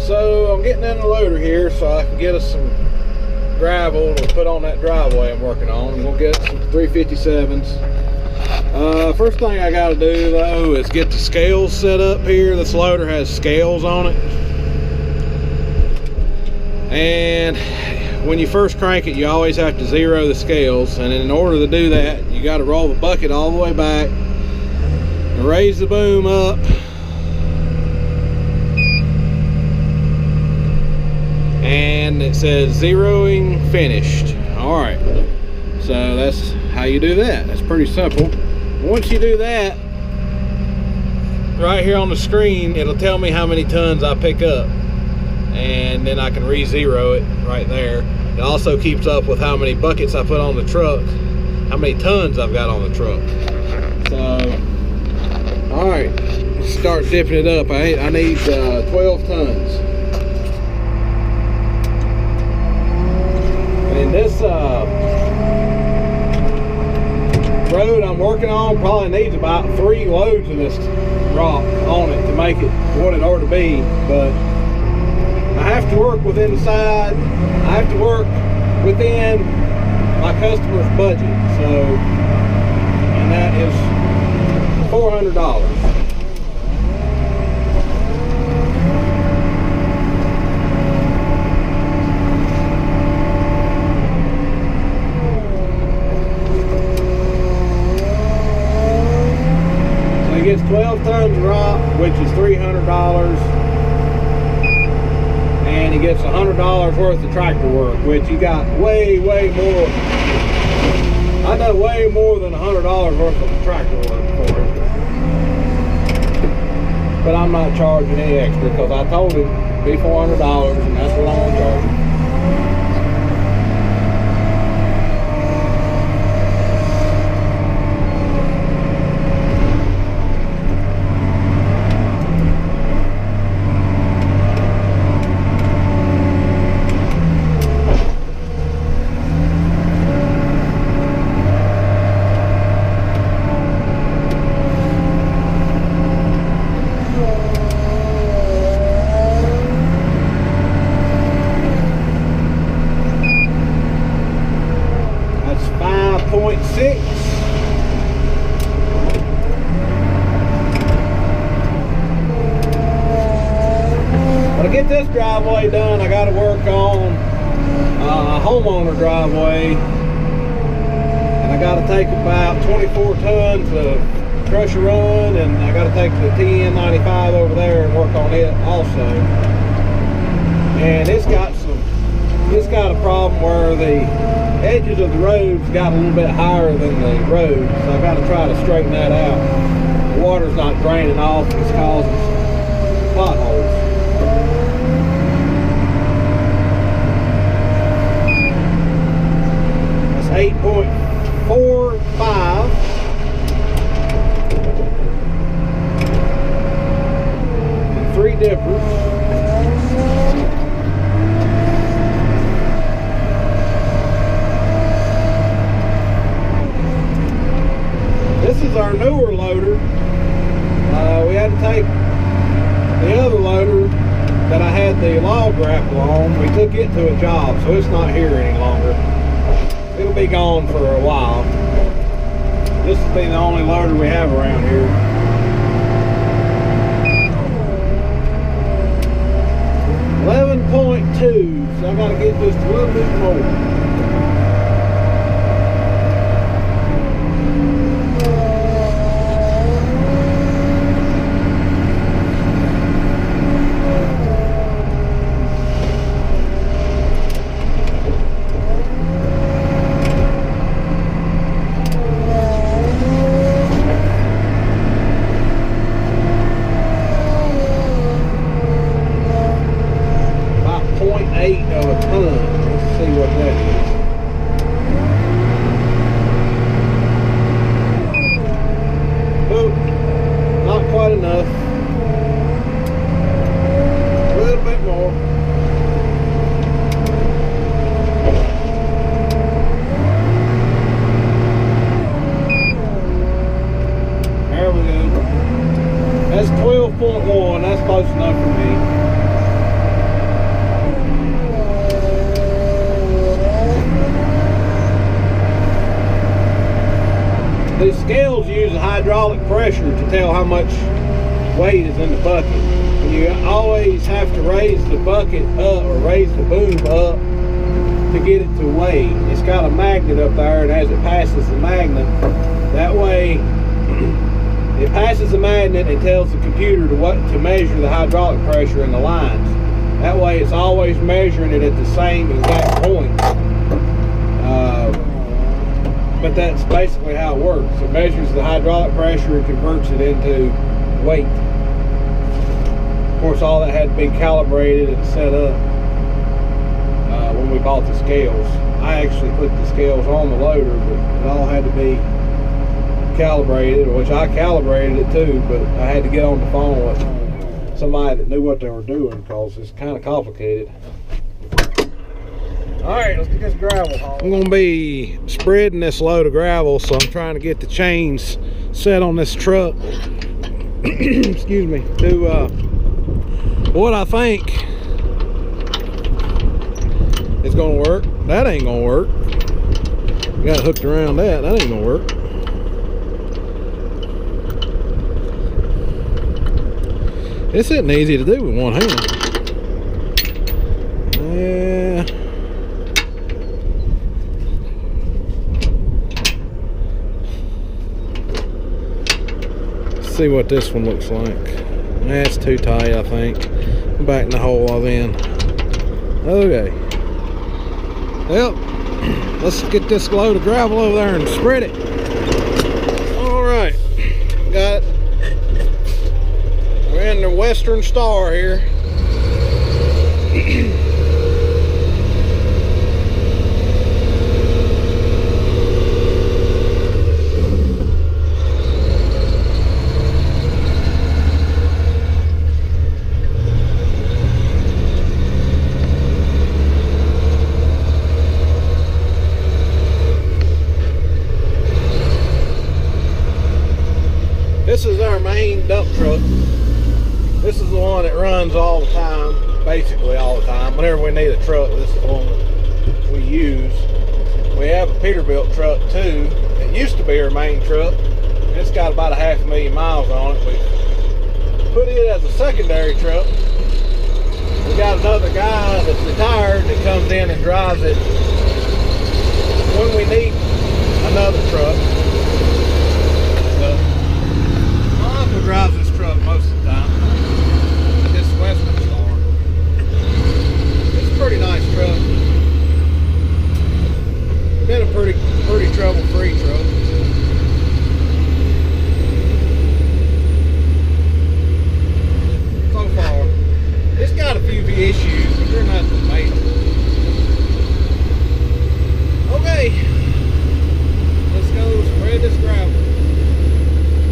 So I'm getting in the loader here so I can get us some gravel to put on that driveway I'm working on. I'm gonna get some 357s. First thing I gotta do though is get the scales set up here. This loader has scales on it. And when you first crank it, you always have to zero the scales. And in order to do that, you gotta roll the bucket all the way back and raise the boom up. And it says zeroing finished. All right, so that's how you do that. That's pretty simple. Once you do that, right here on the screen, it'll tell me how many tons I pick up, and then I can re-zero it right there. It also keeps up with how many buckets I put on the truck, how many tons I've got on the truck. So, all right, let's start dipping it up. I need 12 tons. And this road I'm working on probably needs about 3 loads of this rock on it to make it what it ought to be. But I have to work within the side. I have to work within my customer's budget. So, and that is $400. Gets 12 tons of rock, which is $300, and he gets $100 worth of tractor work, which he got way more. I done way more than $100 worth of tractor work for him, but I'm not charging any extra because I told him it'd be $400, and that's what I'm gonna charge him. To get this driveway done, I got to work on a homeowner driveway, and I got to take about 24 tons of crusher run, and I got to take the TN95 over there and work on it also. And it's got a problem where the edges of the roads got a little bit higher than the road, so I got to try to straighten that out. The water's not draining off, it's causing potholes. That's 8.45. And 3 dippers. This is our newer loader. We had to take the other loader that I had the log grapple on. We took it to a job, so it's not here any longer. It'll be gone for a while. This will be the only loader we have around here. .2, so I gotta get just a little bit more. That's 12.1. That's close enough for me. These scales use a hydraulic pressure to tell how much weight is in the bucket. And you always have to raise the bucket up or raise the boom up to get it to weigh. It's got a magnet up there, and as it passes the magnet, that way it passes the magnet and tells the computer to measure the hydraulic pressure in the lines. That way it's always measuring it at the same exact point. But that's basically how it works. It measures the hydraulic pressure and converts it into weight. Of course, all that had to be calibrated and set up when we bought the scales. I actually put the scales on the loader, but it all had to be calibrated, which I calibrated it too, but I had to get on the phone with somebody that knew what they were doing because it's kind of complicated. Alright, let's get this gravel hauled. I'm going to be spreading this load of gravel, so I'm trying to get the chains set on this truck. Excuse me. To what I think is going to work. That ain't going to work. Got it hooked around that. That ain't going to work. This isn't easy to do with one hand. Yeah. Let's see what this one looks like. That's too tight, I think. Back in the hole I was in. Okay. Well, let's get this load of gravel over there and spread it. Alright. Got it. We're in the Western Star here. This is our main dump truck. This is the one that runs all the time, basically all the time. Whenever we need a truck, this is the one that we use. We have a Peterbilt truck too. It used to be our main truck. It's got about 500,000 miles on it. We put it as a secondary truck. We got another guy that's retired that comes in and drives it when we need another truck. So, my uncle drives this truck most of the time. This Western Star. It's a pretty nice truck. Been a pretty trouble-free truck. So far. It's got a few issues, but they're nothing major. Okay. Let's go spread this gravel.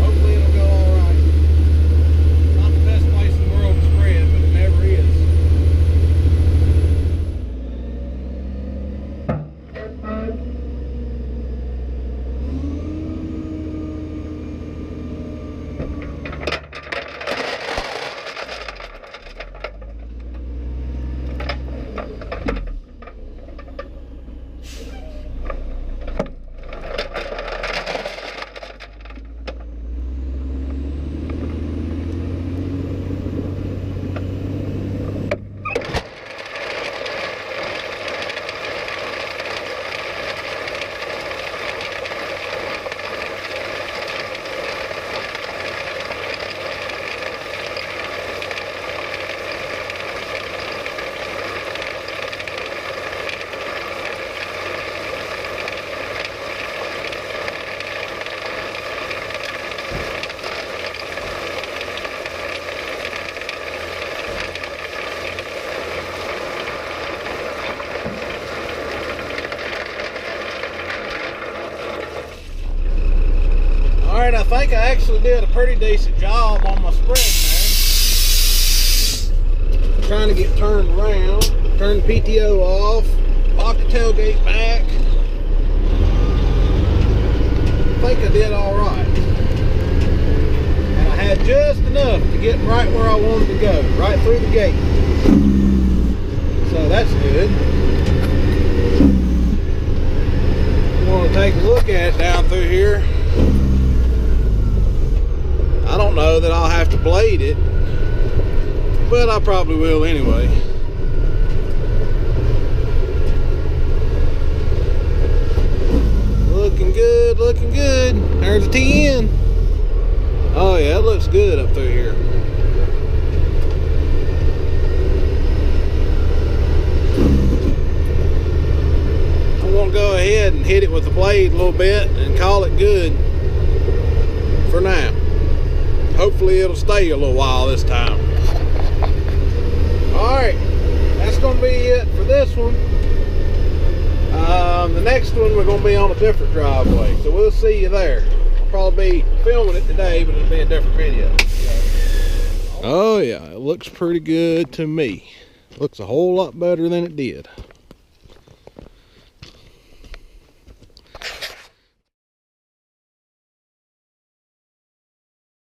Hopefully it'll go alright. Not the best place in the world to spread, but it never is. Alright, I think I actually did a pretty decent job on my spread there. Trying to get turned around, turn the PTO off, lock the tailgate back. I think I did alright. And I had just enough to get right where I wanted to go, right through the gate. So that's good. I'm going to take a look at it down through here. blade it, but I probably will anyway. Looking good, looking good. There's a 10. Oh yeah, it looks good up through here. I'm gonna go ahead and hit it with the blade a little bit and call it good for now. Hopefully it'll stay a little while this time. Alright, that's gonna be it for this one. The next one we're going to be on a different driveway, so we'll see you there. I'll probably be filming it today, but it'll be a different video. Oh yeah, it looks pretty good to me. Looks a whole lot better than it did.